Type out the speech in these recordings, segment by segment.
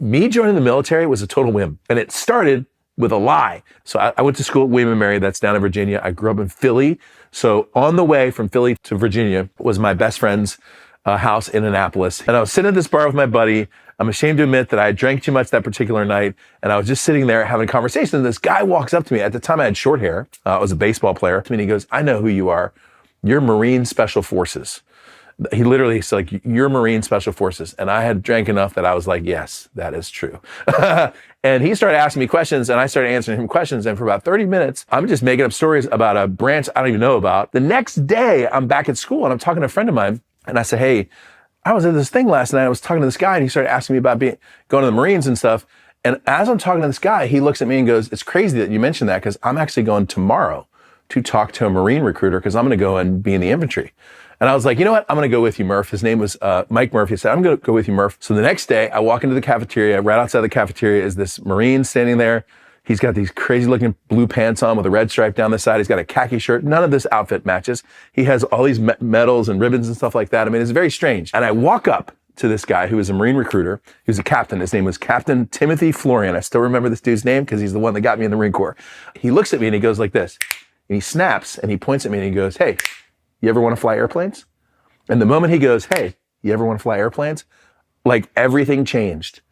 Me joining the military was a total whim. And it started with a lie. So I went to school at William & Mary, that's down in Virginia. I grew up in Philly. So on the way from Philly to Virginia was my best friend's house in Annapolis. And I was sitting at this bar with my buddy. I'm ashamed to admit that I drank too much that particular night. And I was just sitting there having a conversation. And this guy walks up to me. At the time I had short hair. I was a baseball player. And he goes, I know who you are. You're Marine Special Forces. He literally said, like, you're Marine Special Forces. And I had drank enough that I was like, yes, that is true. And he started asking me questions and I started answering him questions. And for about 30 minutes, I'm just making up stories about a branch I don't even know about. The next day, I'm back at school and I'm talking to a friend of mine. And I said, hey, I was at this thing last night. I was talking to this guy and he started asking me about going to the Marines and stuff. And as I'm talking to this guy, he looks at me and goes, it's crazy that you mentioned that because I'm actually going tomorrow to talk to a Marine recruiter because I'm going to go and be in the infantry. And I was like, you know what? I'm going to go with you, Murph. His name was Mike Murphy. He said, I'm going to go with you, Murph. So the next day, I walk into the cafeteria. Right outside the cafeteria is this Marine standing there. He's got these crazy looking blue pants on with a red stripe down the side. He's got a khaki shirt. None of this outfit matches. He has all these medals and ribbons and stuff like that. I mean, it's very strange. And I walk up to this guy who was a Marine recruiter. He was a captain. His name was Captain Timothy Florian. I still remember this dude's name because he's the one that got me in the Marine Corps. He looks at me and he goes like this. And he snaps and he points at me and he goes, hey, you ever want to fly airplanes? And the moment he goes, hey, you ever want to fly airplanes? Like everything changed.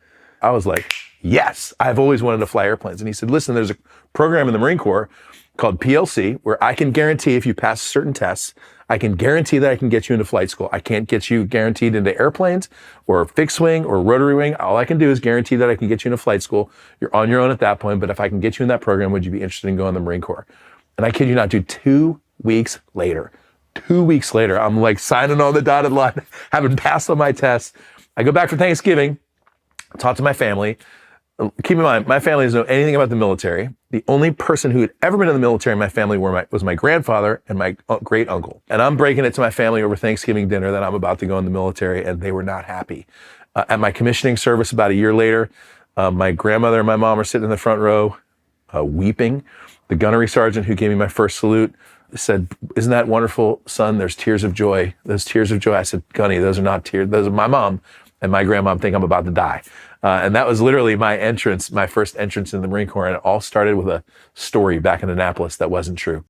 I was like, yes, I've always wanted to fly airplanes. And he said, listen, there's a program in the Marine Corps called PLC where I can guarantee if you pass certain tests, I can guarantee that I can get you into flight school. I can't get you guaranteed into airplanes or fixed wing or rotary wing. All I can do is guarantee that I can get you into flight school. You're on your own at that point. But if I can get you in that program, would you be interested in going to the Marine Corps? And I kid you not, dude, 2 weeks later, I'm like signing on the dotted line, having passed on my tests. I go back for Thanksgiving, talk to my family. Keep in mind, my family doesn't know anything about the military. The only person who had ever been in the military in my family was my grandfather and my great uncle. And I'm breaking it to my family over Thanksgiving dinner that I'm about to go in the military, and they were not happy. At my commissioning service about a year later, my grandmother and my mom are sitting in the front row, weeping. The gunnery sergeant who gave me my first salute said, isn't that wonderful, son? There's tears of joy. Those tears of joy. I said, Gunny, those are not tears. Those are my mom and my grandma think I'm about to die. And that was literally my first entrance in the Marine Corps. And it all started with a story back in Annapolis that wasn't true.